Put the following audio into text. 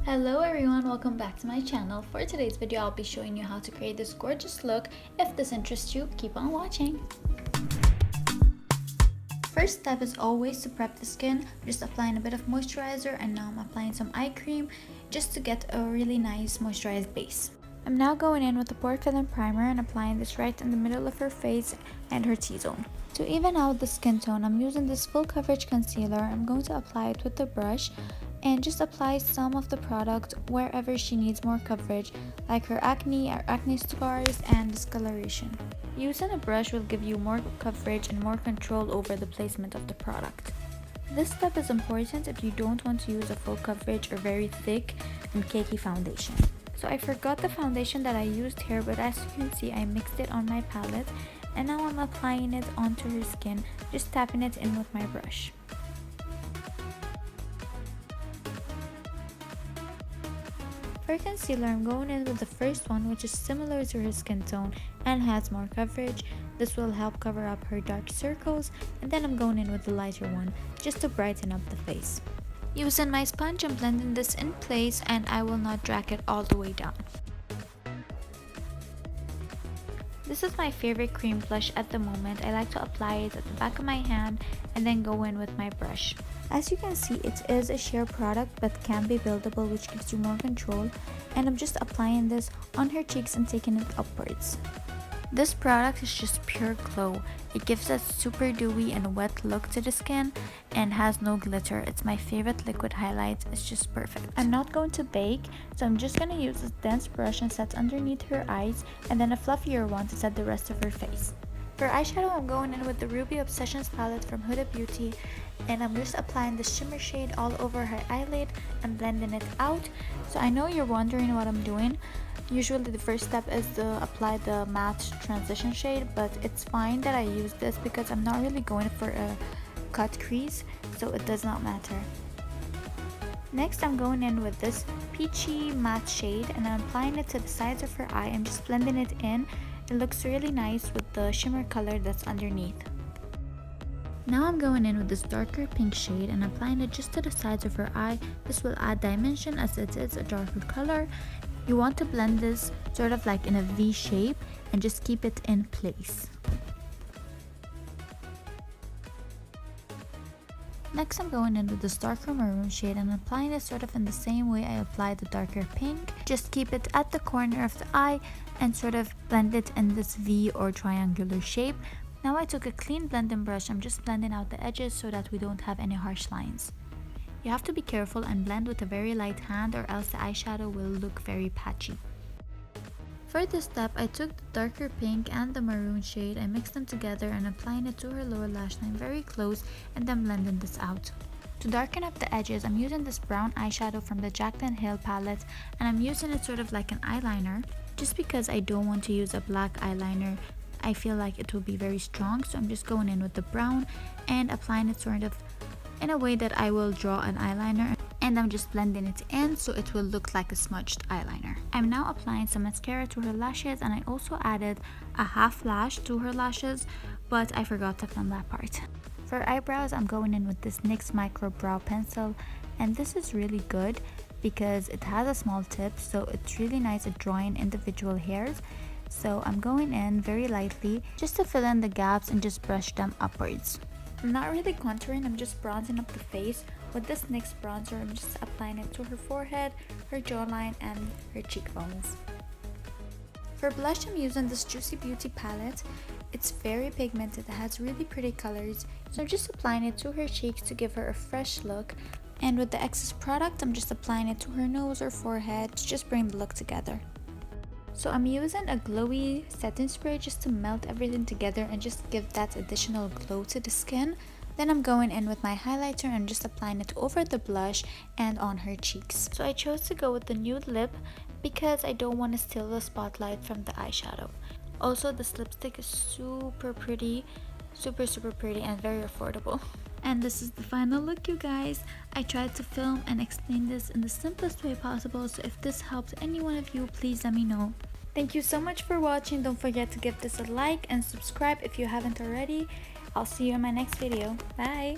Hello everyone, welcome back to my channel. For today's video, I'll be showing you how to create this gorgeous look. If this interests you, keep on watching. First step is always to prep the skin. Just applying a bit of moisturizer, and now I'm applying some eye cream just to get a really nice moisturized base. I'm now going in with the pore filling primer and applying this right in the middle of her face and her T-zone. To even out the skin tone, I'm using this full coverage concealer. I'm going to apply it with the brush and just apply some of the product wherever she needs more coverage, like her acne or acne scars and discoloration. Using a brush will give you more coverage and more control over the placement of the product. This step is important if you don't want to use a full coverage or very thick and cakey foundation. So I forgot the foundation that I used here, but as you can see, I mixed it on my palette and now I'm applying it onto her skin, just tapping it in with my brush. For concealer, I'm going in with the first one, which is similar to her skin tone and has more coverage. This will help cover up her dark circles, and then I'm going in with the lighter one just to brighten up the face. Using my sponge, I'm blending this in place and I will not drag it all the way down. This is my favorite cream blush at the moment. I like to apply it at the back of my hand and then go in with my brush. As you can see, it is a SHER product but can be buildable, which gives you more control, and I'm just applying this on her cheeks and taking it upwards. This product is just pure glow. It gives a super dewy and wet look to the skin and has no glitter. It's my favorite liquid highlight. It's just perfect. I'm not going to bake, so I'm just going to use this dense brush and set underneath her eyes, and then a fluffier one to set the rest of her face. For eyeshadow, I'm going in with the Ruby Obsessions palette from Huda Beauty, and I'm just applying the shimmer shade all over her eyelid and blending it out. So I know you're wondering what I'm doing. Usually the first step is to apply the matte transition shade, but it's fine that I use this because I'm not really going for a cut crease, so it does not matter. Next, I'm going in with this peachy matte shade and I'm applying it to the sides of her eye. I'm just blending it in. It looks really nice with the shimmer color that's underneath. Now I'm going in with this darker pink shade and applying it just to the sides of her eye. This will add dimension as it is a darker color. You want to blend this sort of like in a V shape and just keep it in place. Next, I'm going in with this darker maroon shade and applying it sort of in the same way I applied the darker pink. Just keep it at the corner of the eye and sort of blend it in this V or triangular shape. Now I took a clean blending brush. I'm just blending out the edges so that we don't have any harsh lines. You have to be careful and blend with a very light hand, or else the eyeshadow will look very patchy. For this step, I took the darker pink and the maroon shade, I mixed them together and applying it to her lower lash line very close and then blending this out. To darken up the edges, I'm using this brown eyeshadow from the Jaclyn Hill palette and I'm using it sort of like an eyeliner. Just because I don't want to use a black eyeliner, I feel like it will be very strong, so I'm just going in with the brown and applying it sort of in a way that I will draw an eyeliner, and I'm just blending it in so it will look like a smudged eyeliner. I'm now applying some mascara to her lashes, and I also added a half lash to her lashes, but I forgot to film that part. For eyebrows, I'm going in with this NYX Micro Brow Pencil, and this is really good because it has a small tip, so it's really nice at drawing individual hairs. So I'm going in very lightly just to fill in the gaps and just brush them upwards. I'm not really contouring, I'm just bronzing up the face. With this NYX bronzer, I'm just applying it to her forehead, her jawline, and her cheekbones. For blush, I'm using this Juicy Beauty palette. It's very pigmented, it has really pretty colors, so I'm just applying it to her cheeks to give her a fresh look. And with the excess product, I'm just applying it to her nose or forehead to just bring the look together. So I'm using a glowy setting spray just to melt everything together and just give that additional glow to the skin. Then I'm going in with my highlighter and just applying it over the blush and on her cheeks. So I chose to go with the nude lip because I don't want to steal the spotlight from the eyeshadow. Also, this lipstick is super pretty, super pretty and very affordable. And this is the final look, you guys. I tried to film and explain this in the simplest way possible, so if this helped any one of you, please let me know. Thank you so much for watching. Don't forget to give this a like and subscribe if you haven't already. I'll see you in my next video. Bye!